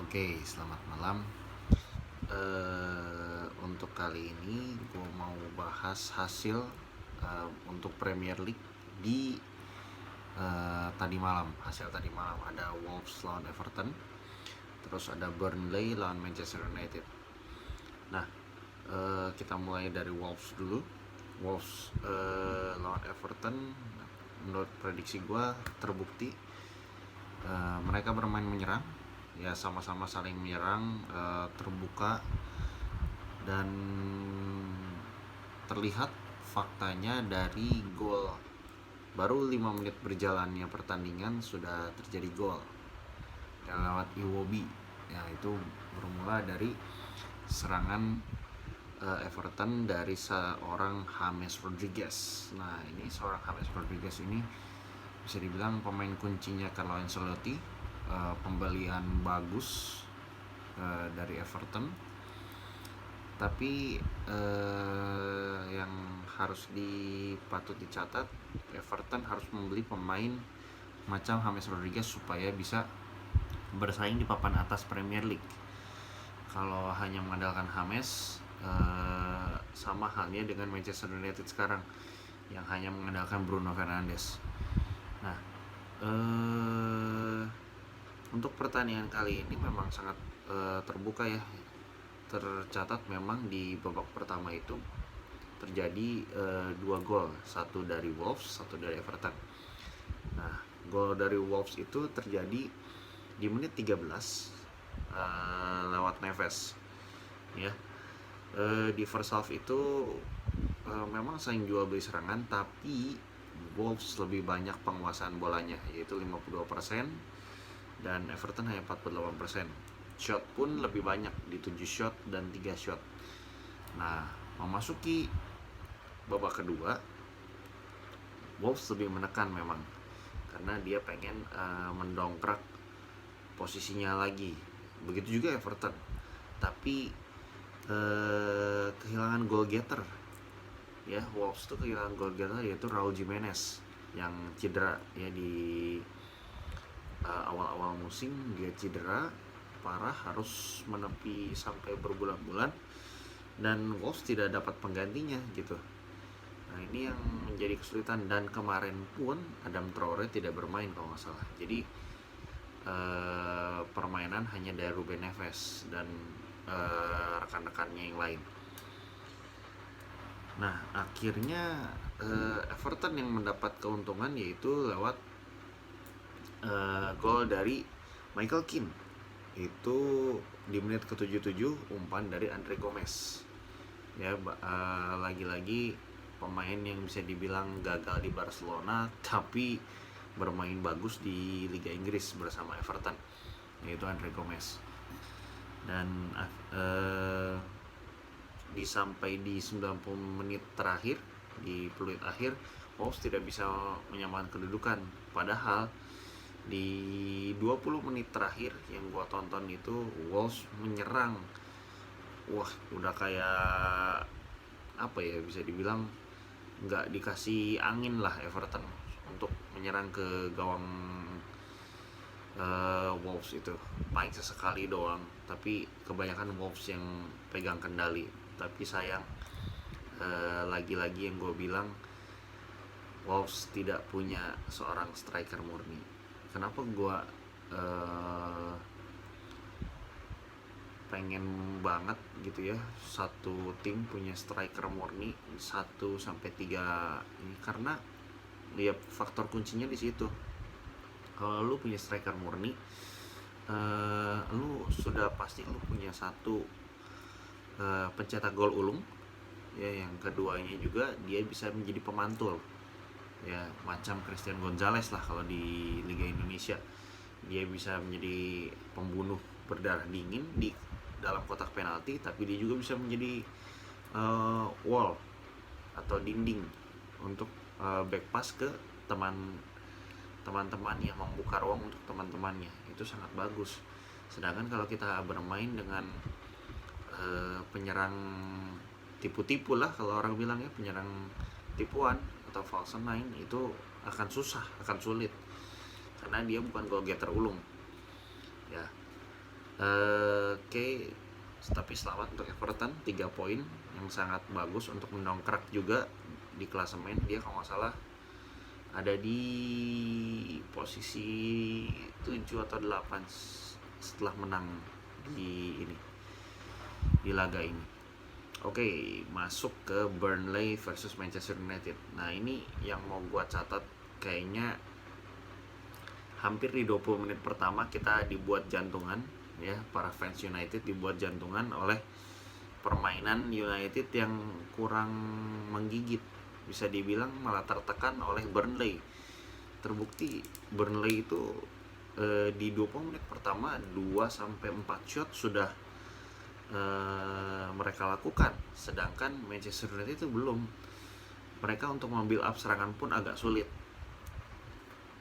Oke, selamat malam. Untuk kali ini gue mau bahas hasil untuk Premier League di tadi malam. Hasil tadi malam ada Wolves lawan Everton, terus ada Burnley lawan Manchester United. Nah, kita mulai dari Wolves dulu. Wolves lawan Everton, menurut prediksi gue terbukti mereka bermain menyerang, ya sama-sama saling menyerang, terbuka, dan terlihat faktanya dari gol. Baru 5 menit berjalannya pertandingan sudah terjadi gol yang lewat Iwobi. Ya, itu bermula dari serangan Everton dari seorang James Rodriguez. Nah, ini seorang James Rodriguez ini bisa dibilang pemain kuncinya Carlo Ancelotti. Pembelian bagus dari Everton, tapi yang harus patut dicatat, Everton harus membeli pemain macam James Rodriguez supaya bisa bersaing di papan atas Premier League. Kalau hanya mengandalkan James, sama halnya dengan Manchester United sekarang yang hanya mengandalkan Bruno Fernandes. Nah, untuk pertandingan kali ini memang sangat terbuka ya. Tercatat memang di babak pertama itu terjadi 2 gol, satu dari Wolves, satu dari Everton. Nah, gol dari Wolves itu terjadi di menit 13 lewat Neves. Ya, di first half itu memang saling jual beli serangan, tapi Wolves lebih banyak penguasaan bolanya, yaitu 52%, dan Everton hanya 48%. Shot pun lebih banyak, di 7 shot dan 3 shot. Nah, memasuki babak kedua, Wolves lebih menekan memang, karena dia pengen mendongkrak posisinya lagi. Begitu juga Everton, tapi kehilangan goal getter. Ya, Wolves tuh kehilangan goal getter, yaitu Raul Jimenez yang cedera ya di awal-awal musim. Dia cedera parah, harus menepi sampai berbulan-bulan, dan Wolves tidak dapat penggantinya gitu. Nah, ini yang menjadi kesulitan, dan kemarin pun Adam Traore tidak bermain kalau nggak salah. Jadi permainan hanya dari Ruben Neves dan rekan-rekannya yang lain. Nah, akhirnya Everton yang mendapat keuntungan, yaitu lewat gol dari Michael Keane. Itu di menit ke-77, umpan dari Andre Gomes. Ya, lagi-lagi pemain yang bisa dibilang gagal di Barcelona tapi bermain bagus di Liga Inggris bersama Everton, yaitu Andre Gomes. Dan sampai di 90 menit terakhir, di peluit akhir, Wolves tidak bisa menyamakan kedudukan. Padahal di 20 menit terakhir yang gua tonton itu, Wolves menyerang. Wah, udah kayak apa ya, bisa dibilang nggak dikasih angin lah Everton untuk menyerang ke gawang Wolves itu. Paling sesekali doang, tapi kebanyakan Wolves yang pegang kendali. Tapi sayang, lagi-lagi yang gue bilang, Wolves tidak punya seorang striker murni. Kenapa gue pengen banget gitu ya, satu tim punya striker murni 1-3 ini? Karena ya faktor kuncinya di situ. Kalau lu punya striker murni, lu sudah pasti lu punya satu pencetak gol ulung ya, yang keduanya juga dia bisa menjadi pemantul ya, macam Christian Gonzalez lah kalau di Liga Indonesia. Dia bisa menjadi pembunuh berdarah dingin di dalam kotak penalti, tapi dia juga bisa menjadi wall atau dinding untuk back pass ke teman-teman yang membuka ruang untuk teman-temannya. Itu sangat bagus. Sedangkan kalau kita bermain dengan penyerang tipu-tipu lah, kalau orang bilang ya, penyerang tipuan atau false nine, itu akan susah, akan sulit, karena dia bukan goal getter ulung ya. Oke, tapi selamat untuk Everton, 3 poin yang sangat bagus untuk mendongkrak juga di klasemen. Dia kalau nggak salah ada di posisi 7 atau 8 setelah menang di laga ini. Oke, masuk ke Burnley versus Manchester United. Nah, ini yang mau gua catat, kayaknya hampir di 20 menit pertama kita dibuat jantungan, ya, para fans United dibuat jantungan oleh permainan United yang kurang menggigit. Bisa dibilang malah tertekan oleh Burnley. Terbukti Burnley itu di 20 menit pertama 2 sampai 4 shot sudah mereka lakukan, sedangkan Manchester United itu belum. Mereka untuk membuild up serangan pun agak sulit,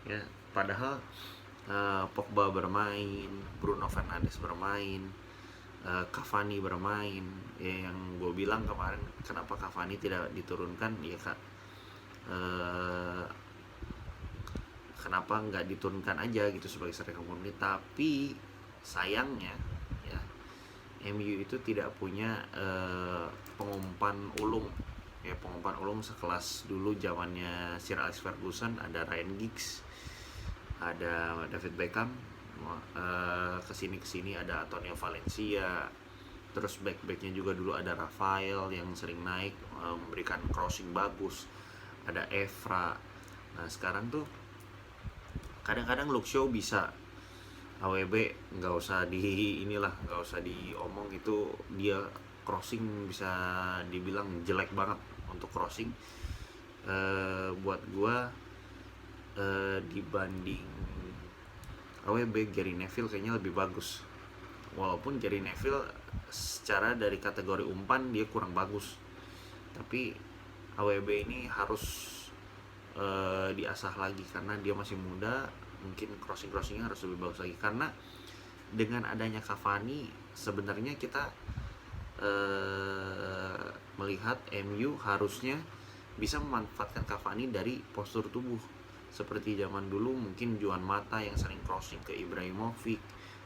ya. Padahal Pogba bermain, Bruno Fernandes bermain, Cavani bermain, ya. Yang gue bilang kemarin kenapa Cavani tidak diturunkan, ya kak, kenapa nggak diturunkan aja gitu sebagai striker murni. Tapi sayangnya, ya, MU itu tidak punya pengumpan ulung, ya, pengumpan ulung sekelas dulu zamannya Sir Alex Ferguson. Ada Ryan Giggs, ada David Beckham, kesini ada Antonio Valencia. Terus back-backnya juga dulu ada Rafael yang sering naik, memberikan crossing bagus, ada Evra. Nah, sekarang tuh kadang-kadang Luke Shaw bisa, AWB nggak usah diomong, itu dia crossing bisa dibilang jelek banget untuk crossing. Buat gua dibanding AWB, Gary Neville kayaknya lebih bagus. Walaupun Gary Neville secara dari kategori umpan dia kurang bagus, tapi AWB ini harus diasah lagi karena dia masih muda. Mungkin crossingnya harus lebih bagus lagi, karena dengan adanya Cavani sebenarnya kita melihat MU harusnya bisa memanfaatkan Cavani dari postur tubuh seperti zaman dulu. Mungkin Juan Mata yang sering crossing ke Ibrahimovic,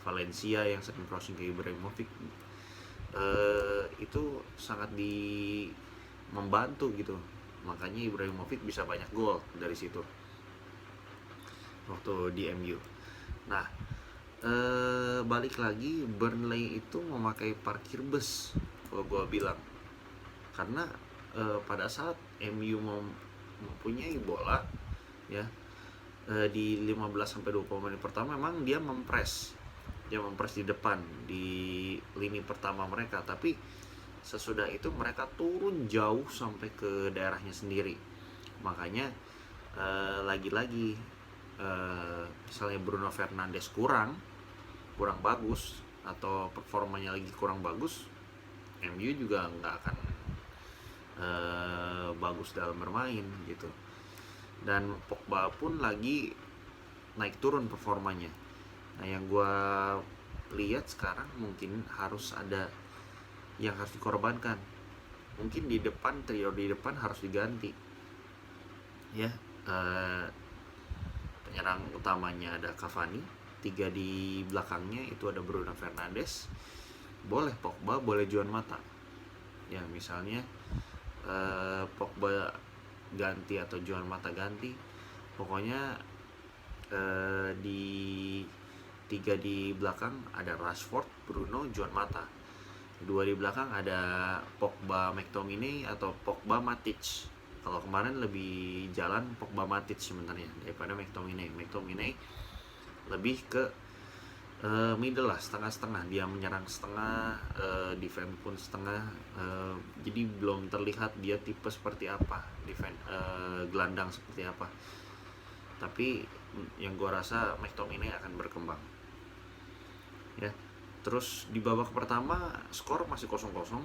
Valencia yang sering crossing ke Ibrahimovic, itu sangat membantu gitu. Makanya Ibrahimovic bisa banyak gol dari situ waktu di MU. Nah, balik lagi, Burnley itu memakai parkir bus, kalau gue bilang, karena pada saat MU mempunyai bola, ya, di 15-20 menit pertama memang dia mempres di depan di lini pertama mereka, tapi sesudah itu mereka turun jauh sampai ke daerahnya sendiri. Makanya lagi-lagi misalnya Bruno Fernandes kurang bagus atau performanya lagi kurang bagus, MU juga nggak akan bagus dalam bermain gitu. Dan Pogba pun lagi naik turun performanya. Nah, yang gue lihat sekarang mungkin harus ada yang harus dikorbankan. Mungkin trio di depan harus diganti, ya. Penyerang utamanya ada Cavani, 3 di belakangnya itu ada Bruno Fernandes, boleh Pogba, boleh Juan Mata, ya. Misalnya Pogba ganti atau Juan Mata ganti, pokoknya di 3 di belakang ada Rashford, Bruno, Juan Mata. 2 di belakang ada Pogba, McTominay atau Pogba, Matic. Kalau kemarin lebih jalan Pogba, Matic sebenarnya daripada McTominay. McTominay lebih ke middle lah, setengah-setengah. Dia menyerang setengah, defense pun setengah. Jadi belum terlihat dia tipe seperti apa, gelandang seperti apa. Tapi yang gue rasa McTominay akan berkembang, ya. Terus di babak pertama skor masih 0-0,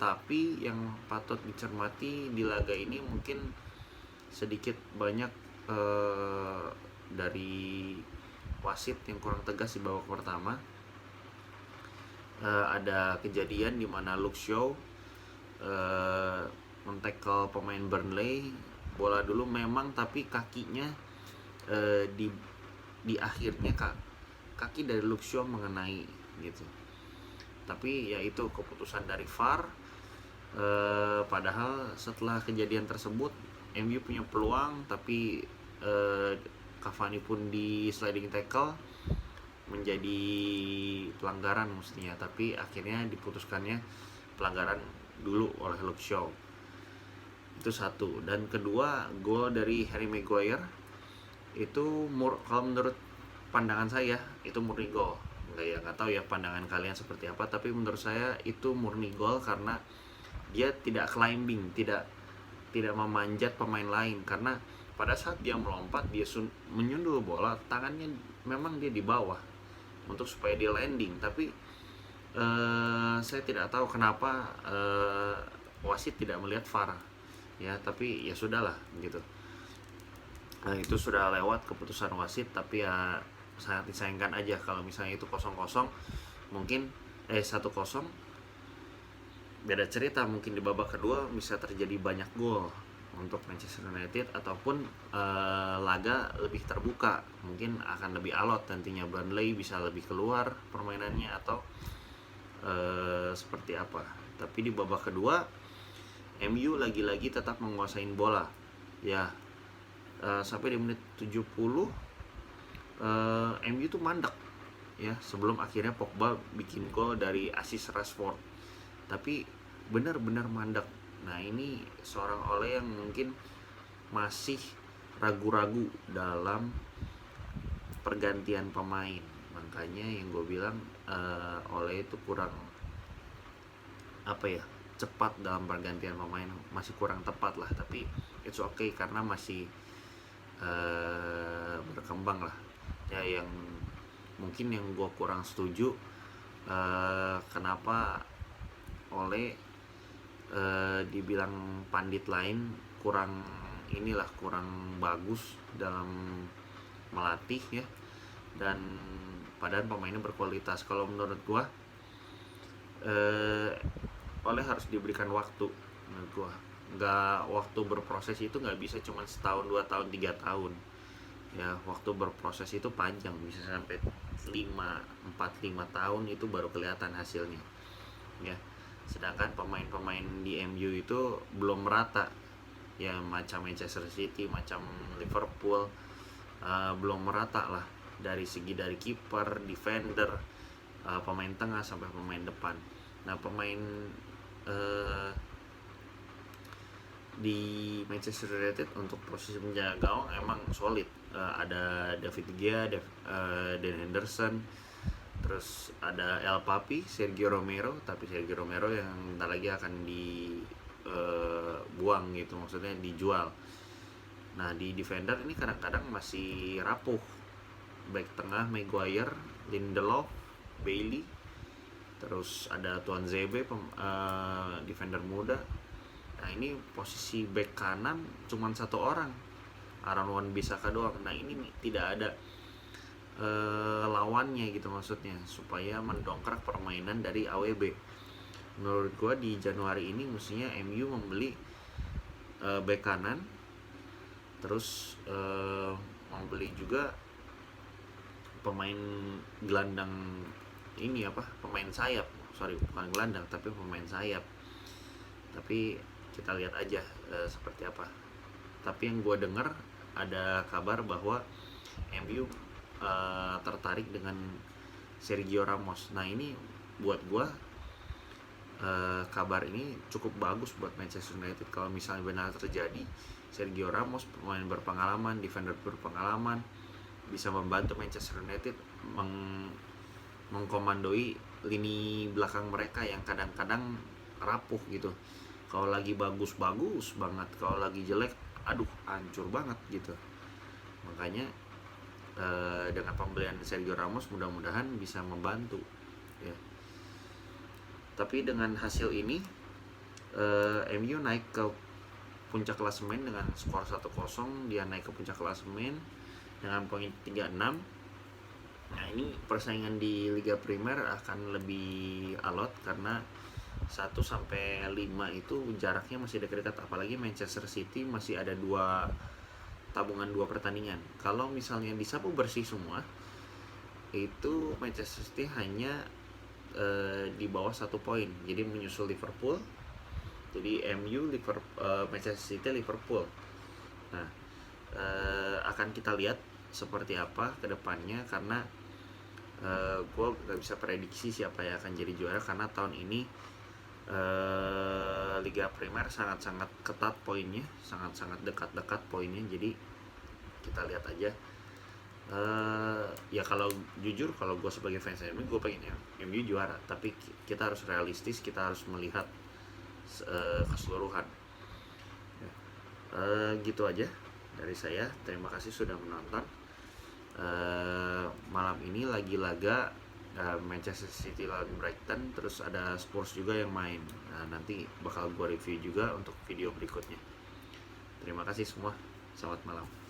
tapi yang patut dicermati di laga ini mungkin sedikit banyak dari wasit yang kurang tegas di babak pertama. Ada kejadian di mana Luke Shaw men-tackle pemain Burnley, bola dulu memang, tapi kakinya di akhirnya kaki dari Luke Shaw mengenai gitu. Tapi ya itu keputusan dari VAR. Padahal setelah kejadian tersebut MU punya peluang, tapi Cavani pun di sliding tackle, menjadi pelanggaran mestinya, tapi akhirnya diputuskannya pelanggaran dulu oleh Luke Shaw. Itu satu. Dan kedua, gol dari Harry Maguire itu kalau menurut pandangan saya itu murni gol. Nggak tahu ya pandangan kalian seperti apa, tapi menurut saya itu murni gol karena dia tidak climbing, tidak memanjat pemain lain. Karena pada saat dia melompat, dia menyundul bola, tangannya memang dia di bawah untuk supaya dia landing. Tapi saya tidak tahu kenapa wasit tidak melihat VAR ya, tapi ya sudahlah gitu. Nah, itu sudah lewat keputusan wasit, tapi ya sangat disayangkan aja kalau misalnya itu 0-0, mungkin 1-0 beda cerita, mungkin di babak kedua bisa terjadi banyak gol untuk Manchester United, ataupun laga lebih terbuka, mungkin akan lebih alot nantinya, Burnley bisa lebih keluar permainannya atau seperti apa. Tapi di babak kedua MU lagi-lagi tetap menguasai bola ya, sampai di menit 70 MU tuh mandek ya, sebelum akhirnya Pogba bikin gol dari assist Rashford, tapi benar-benar mandek. Nah, ini seorang Ole yang mungkin masih ragu-ragu dalam pergantian pemain. Makanya yang gue bilang Ole itu kurang cepat dalam pergantian pemain, masih kurang tepat lah. Tapi it's okay karena masih berkembang lah ya. Yang mungkin yang gue kurang setuju kenapa Ole dibilang pandit lain kurang bagus dalam melatih ya, dan padahal pemainnya berkualitas. Kalau menurut gue Ole harus diberikan waktu. Menurut gue waktu berproses itu nggak bisa cuma setahun, 2 tahun, 3 tahun ya. Waktu berproses itu panjang, bisa sampai 4-5 tahun, itu baru kelihatan hasilnya ya. Sedangkan pemain-pemain di MU itu belum merata ya, macam Manchester City, macam Liverpool, belum merata lah dari kiper, defender, pemain tengah sampai pemain depan. Nah, pemain di Manchester United untuk posisi penjaga gawang emang solid. Ada David Gea, Dan Henderson, terus ada El Papi, Sergio Romero, tapi Sergio Romero yang bentar lagi akan dibuang gitu, maksudnya dijual. Nah, di defender ini kadang-kadang masih rapuh. Back tengah Maguire, Lindelof, Bailey, terus ada Tuanzebe, defender muda. Nah, ini posisi back kanan cuma satu orang, Aaron Wan-Bissaka doang. Nah, ini tidak ada lawannya gitu, maksudnya supaya mendongkrak permainan dari AWB. Menurut gue di Januari ini mestinya MU membeli back kanan, terus membeli juga pemain gelandang pemain sayap, bukan gelandang tapi pemain sayap. Tapi kita lihat aja seperti apa. Tapi yang gue dengar ada kabar bahwa MU tertarik dengan Sergio Ramos. Nah, ini buat gue kabar ini cukup bagus buat Manchester United. Kalau misalnya benar terjadi, Sergio Ramos, pemain berpengalaman, defender berpengalaman, bisa membantu Manchester United mengkomandoi lini belakang mereka yang kadang-kadang rapuh gitu. Kalau lagi bagus banget, kalau lagi jelek hancur banget gitu. Makanya dengan pembelian Sergio Ramos mudah-mudahan bisa membantu ya. Tapi dengan hasil ini MU naik ke puncak klasemen dengan skor 1-0. Dia naik ke puncak klasemen dengan poin 36. Nah, ini persaingan di Liga Primer akan lebih alot karena 1-5 itu jaraknya masih dekat-dekat, apalagi Manchester City masih ada tabungan 2 pertandingan. Kalau misalnya disapu bersih semua, itu Manchester City hanya di bawah 1 poin, jadi menyusul Liverpool. Jadi MU, Manchester City, Liverpool. Nah, akan kita lihat seperti apa ke depannya, karena gue gak bisa prediksi siapa yang akan jadi juara, karena tahun ini Liga Primer sangat-sangat ketat poinnya, sangat-sangat dekat-dekat poinnya. Jadi kita lihat aja. Ya kalau jujur, kalau gue sebagai fans MU, gue pengen MU juara, tapi kita harus realistis, kita harus melihat keseluruhan. Gitu aja dari saya. Terima kasih sudah menonton. Malam ini lagi laga Manchester City lawan Brighton, terus ada Spurs juga yang main. Nanti bakal gue review juga untuk video berikutnya. Terima kasih semua, selamat malam.